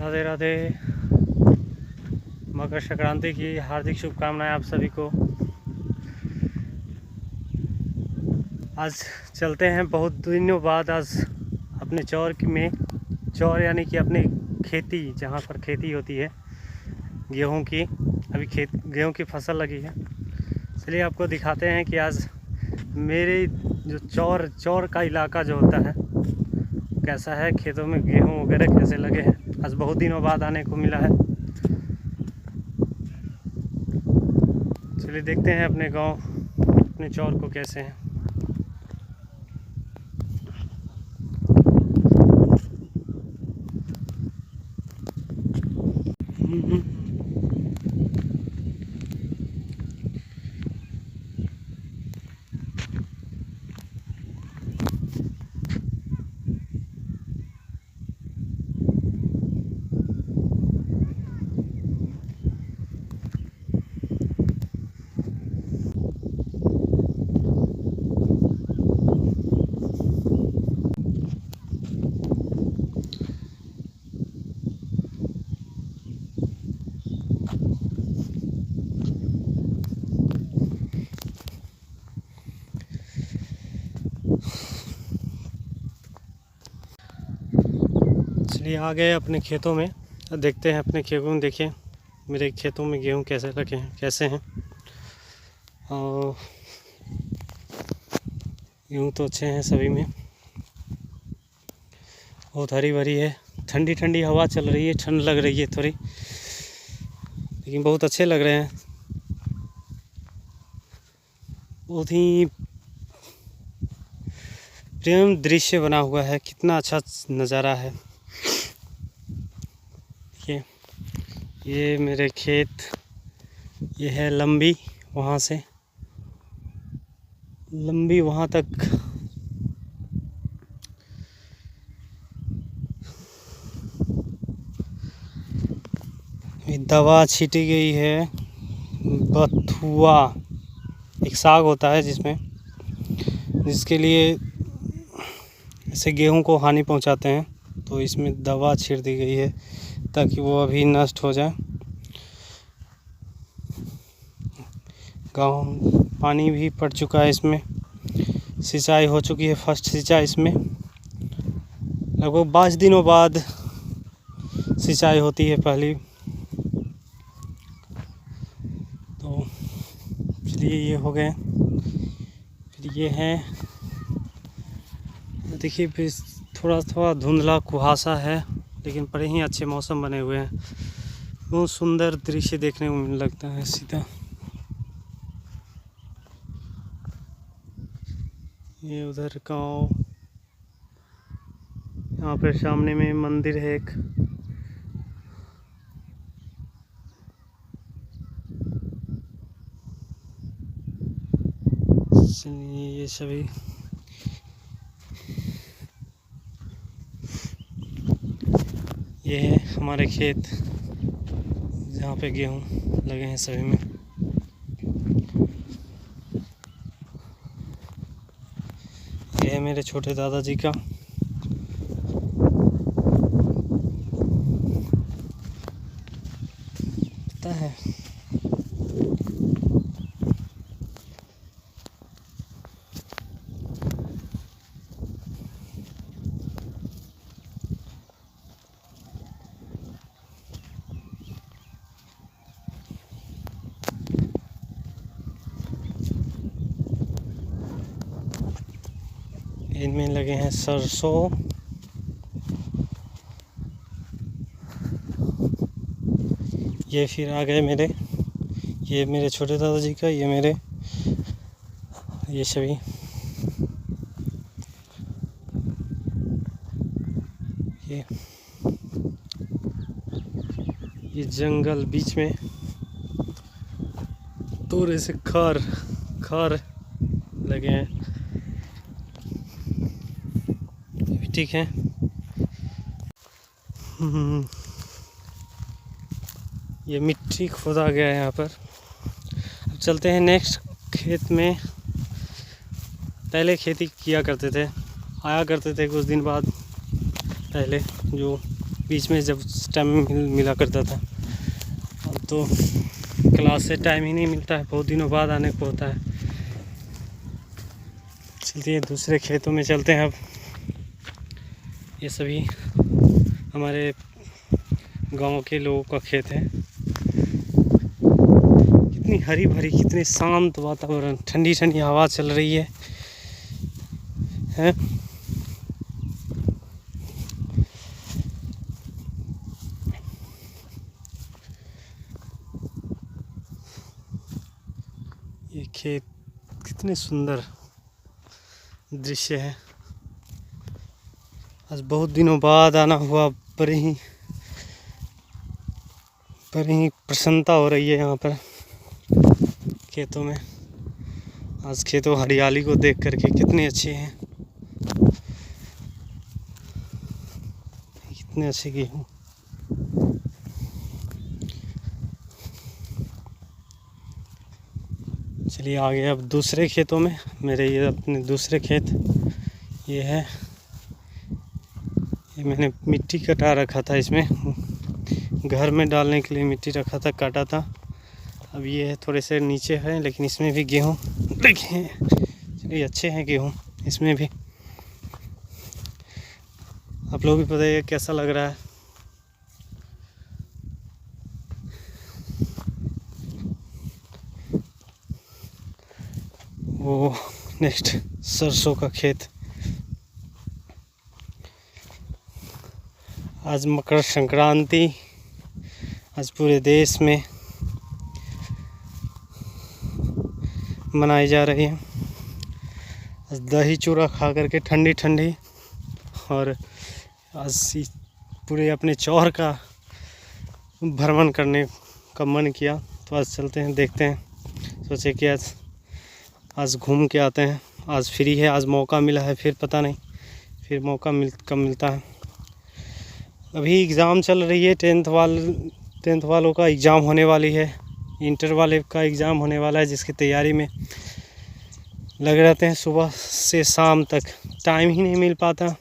राधे राधे। मकर संक्रांति की हार्दिक शुभकामनाएं आप सभी को। आज चलते हैं बहुत दिनों बाद आज अपने चौर यानी कि अपनी खेती, जहां पर खेती होती है गेहूं की। अभी गेहूं की फसल लगी है। चलिए आपको दिखाते हैं कि आज मेरे जो चौर का इलाका जो होता है कैसा है, खेतों में गेहूं वगैरह कैसे लगे हैं। आज बहुत दिनों बाद आने को मिला है। चलिए देखते हैं अपने गांव, अपने चौर को कैसे हैं। चलिए आ गए अपने खेतों में। देखते हैं अपने खेतों में। देखिए मेरे खेतों में गेहूं कैसे लगे हैं, कैसे हैं। और गेहूं तो अच्छे हैं सभी में, बहुत हरी भरी है। ठंडी ठंडी हवा चल रही है, ठंड लग रही है थोड़ी, लेकिन बहुत अच्छे लग रहे हैं। बहुत ही प्रेम दृश्य बना हुआ है, कितना अच्छा नज़ारा है। ये मेरे खेत, ये है लंबी, वहाँ से लंबी वहाँ तक दवा छीटी गई है। बथुआ एक साग होता है जिसके लिए इसे गेहूं को हानि पहुंचाते हैं, तो इसमें दवा छिड़ दी गई है ताकि वो अभी नष्ट हो जाए। गाँव पानी भी पड़ चुका है, इसमें सिंचाई हो चुकी है। फर्स्ट सिंचाई इसमें लगभग 5 दिनों बाद सिंचाई होती है पहली। तो चलिए ये हो गए। फिर ये हैं, देखिए फिर थोड़ा धुंधला कुहासा है, लेकिन बड़े ही अच्छे मौसम बने हुए हैं। बहुत सुंदर दृश्य देखने को लगता है सीधा। ये उधर गाँव, यहाँ पर सामने में मंदिर है एक। ये सभी ये है हमारे खेत, जहाँ पे गेहूं लगे हैं सभी में। ये है मेरे छोटे दादाजी का। पता है इनमें लगे हैं सरसों। ये फिर आ गए मेरे, ये मेरे छोटे दादाजी का, ये सभी। ये जंगल बीच में थोड़े से खार लगे हैं, ठीक है। ये मिट्टी खोदा गया है यहाँ पर। अब चलते हैं नेक्स्ट खेत में। पहले खेती किया करते थे, आया करते थे कुछ दिन बाद पहले, जो बीच में जब टाइम मिला करता था। अब तो क्लास से टाइम ही नहीं मिलता है, बहुत दिनों बाद आने को होता है। चलिए दूसरे खेतों में चलते हैं। अब ये सभी हमारे गांव के लोगों का खेत है। कितनी हरी भरी, कितने शांत वातावरण, ठंडी ठंडी हवा चल रही है। ये खेत कितने सुंदर दृश्य है। आज बहुत दिनों बाद आना हुआ, बड़ी ही प्रसन्नता हो रही है यहाँ पर खेतों में। आज खेतों हरियाली को देख करके कितने अच्छे हैं, कितने अच्छे गेहूँ। चलिए आगे अब दूसरे खेतों में। मेरे ये अपने दूसरे खेत ये है। ये मैंने मिट्टी कटा रखा था, इसमें घर में डालने के लिए मिट्टी रखा था, काटा था। अब ये है थोड़े से नीचे है, लेकिन इसमें भी गेहूँ देखिए। चलिए अच्छे हैं गेहूँ इसमें भी। आप लोग भी बताइए कैसा लग रहा है। वो नेक्स्ट सरसों का खेत। आज मकर संक्रांति, आज पूरे देश में मनाई जा रही है। आज दही चूड़ा खा करके ठंडी ठंडी, और आज पूरे अपने चौर का भ्रमण करने का मन किया, तो आज चलते हैं, देखते हैं। सोचे कि आज घूम के आते हैं। आज फ्री है, आज मौका मिला है, फिर पता नहीं फिर मौका कब मिलता है। अभी एग्ज़ाम चल रही है, टेंथ वालों का एग्ज़ाम होने वाली है, इंटर वाले का एग्ज़ाम होने वाला है, जिसकी तैयारी में लगे रहते हैं सुबह से शाम तक, टाइम ही नहीं मिल पाता।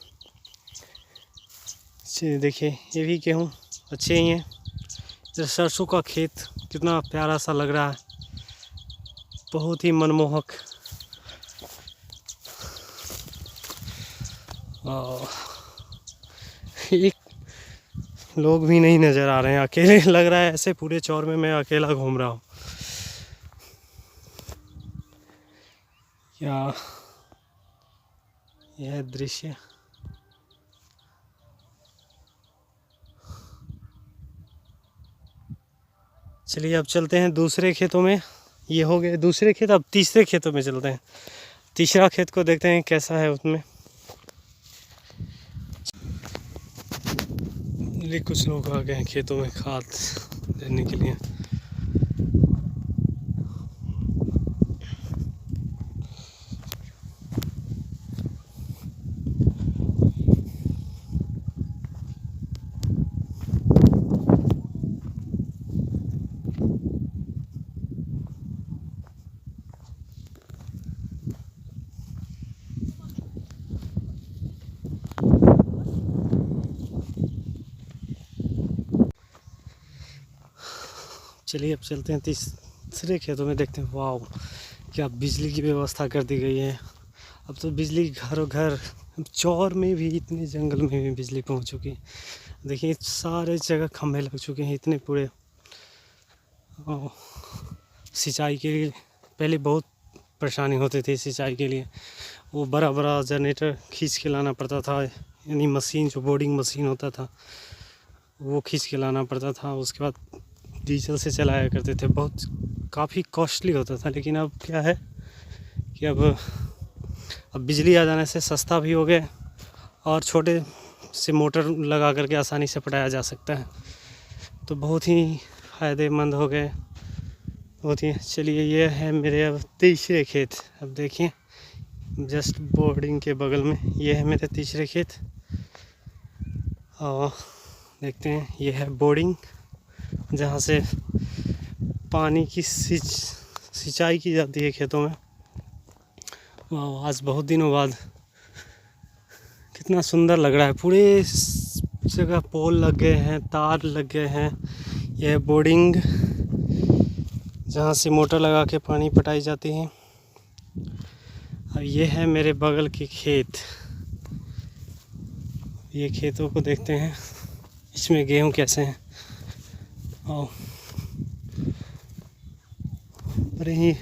देखिए ये भी गेहूँ अच्छे ही हैं। इधर सरसों का खेत कितना प्यारा सा लग रहा है, बहुत ही मनमोहक। एक लोग भी नहीं नज़र आ रहे हैं, अकेले लग रहा है, ऐसे पूरे चौर में मैं अकेला घूम रहा हूँ। क्या यह दृश्य। चलिए अब चलते हैं दूसरे खेतों में। ये हो गए दूसरे खेत, अब तीसरे खेतों में चलते हैं। तीसरा खेत को देखते हैं कैसा है उसमें। कुछ लोग आ गए हैं खेतों में खाद देने के लिए। चलिए अब चलते हैं तीसरे खेतों में, देखते हैं। वाह, क्या बिजली की व्यवस्था कर दी गई है। अब तो बिजली घरों घर, चौर में भी, इतने जंगल में भी बिजली पहुंच चुकी है। देखिए सारे जगह खंभे लग चुके हैं, इतने पूरे। सिंचाई के लिए पहले बहुत परेशानी होती थी सिंचाई के लिए। वो बड़ा बड़ा जनरेटर खींच के लाना पड़ता था, यानी मशीन, जो बोर्डिंग मशीन होता था वो खींच के लाना पड़ता था। उसके बाद डीजल से चलाया करते थे, बहुत काफ़ी कॉस्टली होता था। लेकिन अब क्या है कि अब बिजली आ जाने से सस्ता भी हो गया, और छोटे से मोटर लगा करके आसानी से पटाया जा सकता है, तो बहुत ही फ़ायदेमंद हो गए, बहुत ही। चलिए ये है मेरे अब तीसरे खेत। अब देखिए जस्ट बोर्डिंग के बगल में ये है मेरे तीसरे खेत, और देखते हैं ये है बोर्डिंग, जहाँ से पानी की सिंचाई की जाती है खेतों में। आज बहुत दिनों बाद कितना सुंदर लग रहा है, जगह पोल लग गए हैं, तार लग गए हैं। यह बोर्डिंग जहाँ से मोटर लगा के पानी पटाई जाती है। अब ये है मेरे बगल के खेत। ये खेतों को देखते हैं, इसमें गेहूँ कैसे हैं। और अरे ही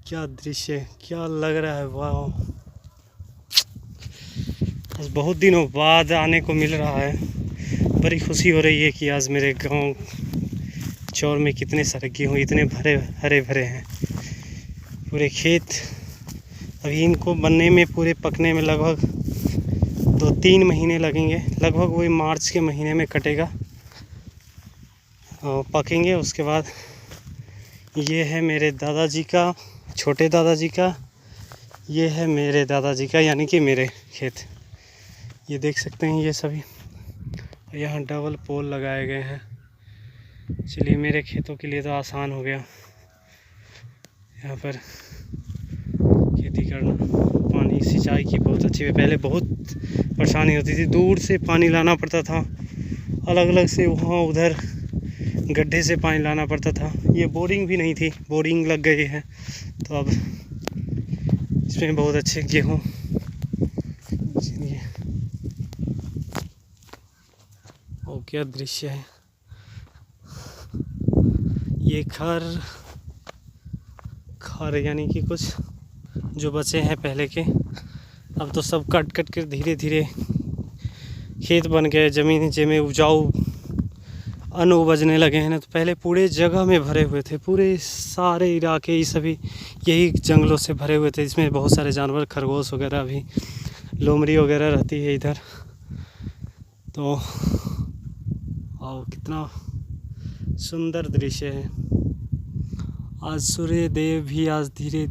क्या दृश्य है, क्या लग रहा है, वाह। आज बहुत दिनों बाद आने को मिल रहा है। बड़ी खुशी हो रही है कि आज मेरे गांव चौर में कितने सारे गेहूँ इतने भरे हरे भरे हैं। पूरे खेत अभी इनको बनने में, पूरे पकने में लगभग 2-3 महीने लगेंगे। लगभग वही मार्च के महीने में कटेगा और पकेंगे। उसके बाद ये है मेरे दादाजी का, छोटे दादाजी का, ये है मेरे दादाजी का, यानी कि मेरे खेत। ये देख सकते हैं ये सभी। यहाँ डबल पोल लगाए गए हैं। चलिए, मेरे खेतों के लिए तो आसान हो गया यहाँ पर खेती करना। पानी सिंचाई की बहुत अच्छी है। पहले बहुत परेशानी होती थी, दूर से पानी लाना पड़ता था, अलग अलग से वहाँ उधर गड्ढे से पानी लाना पड़ता था। ये बोरिंग भी नहीं थी, बोरिंग लग गई है, तो अब इसमें बहुत अच्छे गेहूँ। और क्या दृश्य है। ये खर यानी कि कुछ जो बचे हैं पहले के, अब तो सब कट कर धीरे धीरे खेत बन गए। ज़मीन में उपजाऊ अन्न उपजने लगे हैं ना। तो पहले पूरे जगह में भरे हुए थे, पूरे सारे इलाके ये सभी यही जंगलों से भरे हुए थे। इसमें बहुत सारे जानवर, खरगोश वगैरह भी, लोमड़ी वगैरह रहती है इधर। तो और कितना सुंदर दृश्य है। आज सूर्य देव भी आज धीरे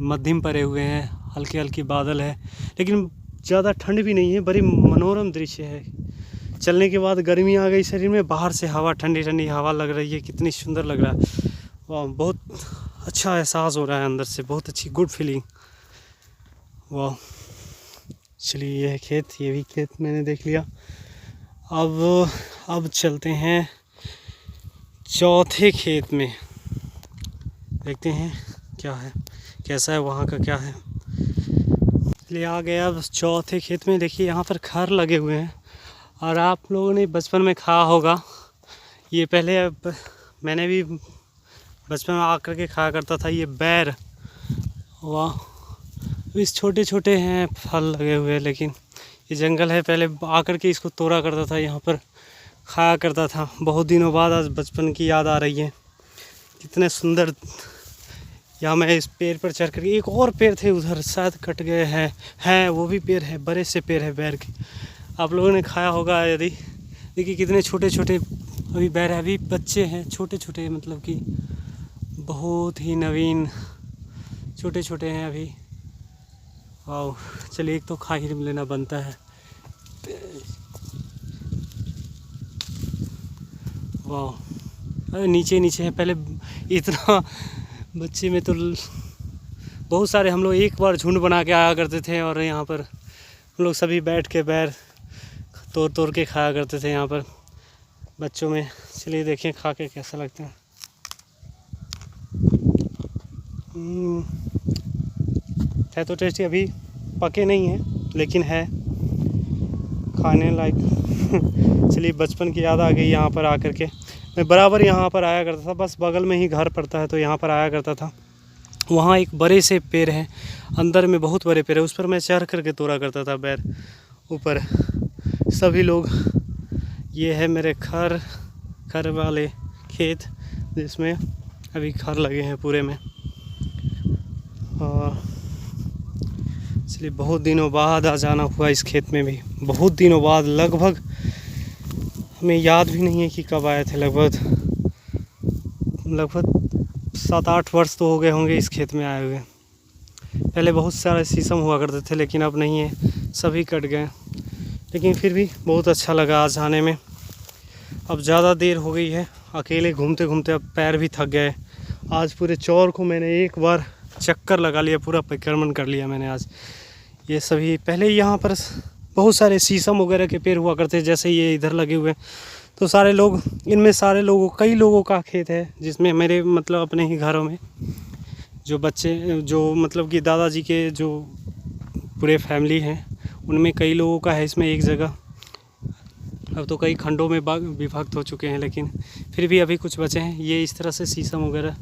मध्यम पड़े हुए हैं, हल्के हल्के बादल है, लेकिन ज़्यादा ठंड भी नहीं है। बड़ी मनोरम दृश्य है। चलने के बाद गर्मी आ गई शरीर में, बाहर से हवा, ठंडी ठंडी हवा लग रही है, कितनी सुंदर लग रहा है। वाह, बहुत अच्छा एहसास हो रहा है अंदर से, बहुत अच्छी गुड फीलिंग। वाह, चलिए यह खेत, ये भी खेत मैंने देख लिया। अब चलते हैं चौथे खेत में, देखते हैं क्या है, कैसा है वहाँ का, क्या है। ले आ गया अब चौथे खेत में। देखिए यहाँ पर खर लगे हुए हैं, और आप लोगों ने बचपन में खाया होगा ये। पहले मैंने भी बचपन में आकर के खाया करता था ये बैर। वाह, इस छोटे छोटे हैं फल लगे हुए, लेकिन ये जंगल है। पहले आकर के इसको तोड़ा करता था, यहाँ पर खाया करता था। बहुत दिनों बाद आज बचपन की याद आ रही है, कितने सुंदर। यहाँ मैं इस पेड़ पर चढ़ कर, एक और पेड़ थे उधर, शायद कट गए हैं वो भी पेड़ है, बड़े से पेड़ है बैर के। आप लोगों ने खाया होगा यदि। देखिए कितने छोटे छोटे अभी बैर है, अभी बच्चे हैं छोटे छोटे, मतलब कि बहुत ही नवीन छोटे छोटे हैं अभी। वाह, चलिए एक तो खा ही लेना बनता है। वाह, अरे नीचे नीचे है। पहले इतना बच्चे में तो बहुत सारे हम लोग एक बार झुंड बना के आया करते थे, और यहाँ पर हम लोग सभी बैठ के बैर तोड़ के खाया करते थे यहाँ पर बच्चों में। चलिए देखिए खा के कैसा लगता है। है तो टेस्टी, अभी पके नहीं हैं लेकिन है खाने लायक। चलिए बचपन की याद आ गई यहाँ पर आकर के। मैं बराबर यहाँ पर आया करता था, बस बगल में ही घर पड़ता है, तो यहाँ पर आया करता था। वहाँ एक बड़े से पेड़ है, अंदर में बहुत बड़े पेड़ है, उस पर मैं चढ़ करके तोड़ा करता था बैर ऊपर। सभी लोग, ये है मेरे खर वाले खेत, जिसमें अभी खर लगे हैं पूरे में। और इसलिए बहुत दिनों बाद आ जाना हुआ इस खेत में भी, बहुत दिनों बाद। लगभग हमें याद भी नहीं है कि कब आए थे। लगभग 7-8 वर्ष तो हो गए होंगे इस खेत में आए हुए। पहले बहुत सारे शीशम हुआ करते थे, लेकिन अब नहीं है, सभी कट गए। लेकिन फिर भी बहुत अच्छा लगा आज आने में। अब ज़्यादा देर हो गई है, अकेले घूमते घूमते अब पैर भी थक गए। आज पूरे चौर को मैंने एक बार चक्कर लगा लिया, पूरा परिक्रमण कर लिया मैंने आज। ये सभी पहले यहाँ पर बहुत सारे शीशम वगैरह के पेड़ हुआ करते हैं, जैसे ये इधर लगे हुए हैं। तो सारे लोग, इनमें सारे लोगों, कई लोगों का खेत है, जिसमें मेरे मतलब अपने ही घरों में जो बच्चे, जो मतलब कि दादाजी के जो पूरे फैमिली हैं, उनमें कई लोगों का है इसमें एक जगह। अब तो कई खंडों में विभक्त हो चुके हैं, लेकिन फिर भी अभी कुछ बचे हैं। ये इस तरह से शीशम वगैरह।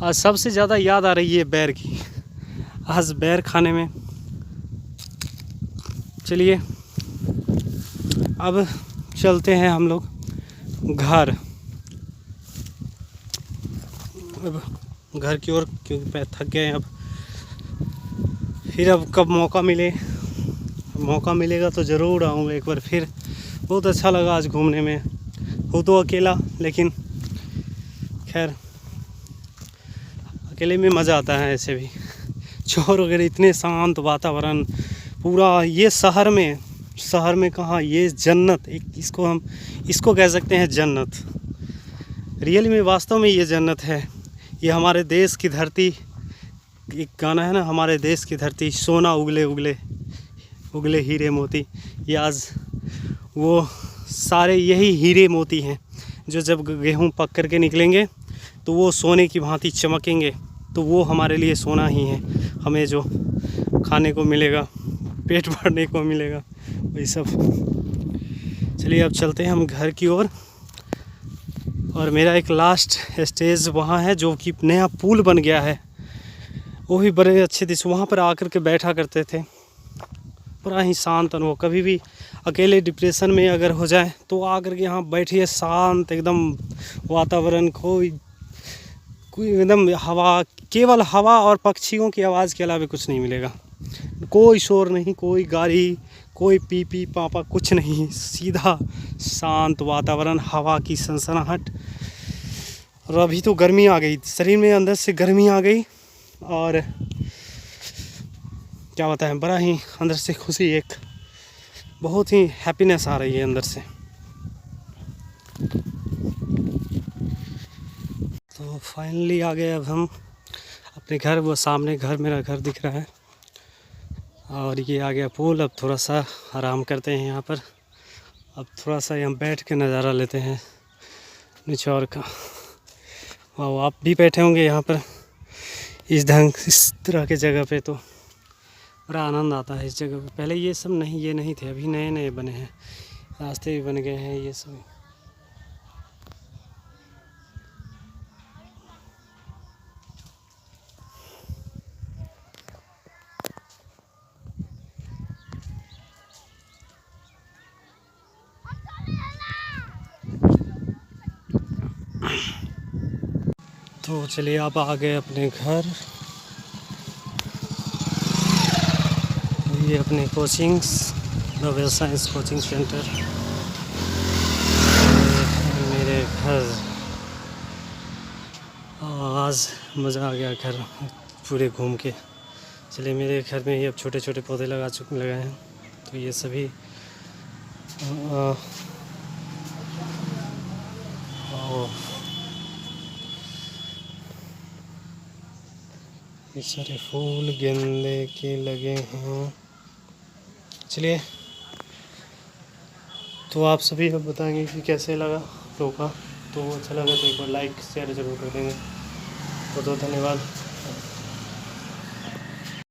आज सबसे ज़्यादा याद आ रही है बैर की, आज बैर खाने में। चलिए अब चलते हैं हम लोग घर, अब घर की ओर, क्योंकि मैं थक गए हैं अब। फिर अब कब मौका मिलेगा तो ज़रूर आऊँगा एक बार फिर। बहुत अच्छा लगा आज घूमने में, हूँ तो अकेला, लेकिन खैर अकेले में मज़ा आता है ऐसे भी। चौर वगैरह, इतने शांत वातावरण पूरा। ये शहर में कहाँ, ये जन्नत, एक इसको कह सकते हैं जन्नत। रियली में, वास्तव में ये जन्नत है। ये हमारे देश की धरती, एक गाना है ना, हमारे देश की धरती सोना उगले उगले उगले हीरे मोती। ये आज वो सारे यही हीरे मोती हैं जो जब गेहूँ पक कर के निकलेंगे तो वो सोने की भांति चमकेंगे। तो वो हमारे लिए सोना ही है। हमें जो खाने को मिलेगा, पेट भरने को मिलेगा, वही सब। चलिए अब चलते हैं हम घर की ओर। और मेरा एक लास्ट स्टेज वहाँ है, जो कि नया पुल बन गया है। वो भी बड़े अच्छे थे, वहाँ पर आकर के बैठा करते थे। बड़ा ही शांत अनुभव। कभी भी अकेले डिप्रेशन में अगर हो जाए तो आकर के यहाँ बैठिए, शांत एकदम वातावरण, कोई एकदम हवा, केवल हवा और पक्षियों की आवाज़ के अलावा कुछ नहीं मिलेगा। कोई शोर नहीं, कोई गाड़ी, कोई पी पी पापा, कुछ नहीं। सीधा शांत वातावरण, हवा की सनसनाहट। और अभी तो गर्मी आ गई, शरीर में अंदर से गर्मी आ गई, और क्या बताएं, बड़ा ही अंदर से खुशी, एक बहुत ही हैप्पीनेस आ रही है अंदर से। तो फाइनली आ गए अब हम अपने घर। वो सामने घर, मेरा घर दिख रहा है, और ये आ गया पुल। अब थोड़ा सा आराम करते हैं यहाँ पर। अब थोड़ा सा यहाँ बैठ के नज़ारा लेते हैं निचौर का। वाह, आप भी बैठे होंगे यहाँ पर इस तरह के जगह पे, तो बड़ा आनंद आता है इस जगह पे। पहले ये सब नहीं, ये नहीं थे, अभी नए नए बने हैं, रास्ते भी बन गए हैं, ये सब। तो चलिए आप आ गए अपने घर। ये अपने coachings, Nobel science coaching centre, मेरे घर। आज मज़ा आ गया घर पूरे घूम के। चलिए, मेरे घर में ही अब छोटे छोटे पौधे लगाए हैं, तो ये सभी ये सारे फूल गेंदे के लगे हैं। चलिए, तो आप सभी अब बताएंगे कि कैसे लगा लोग का। तो अच्छा लगा तो एक बार लाइक शेयर ज़रूर कर देंगे। तो धन्यवाद।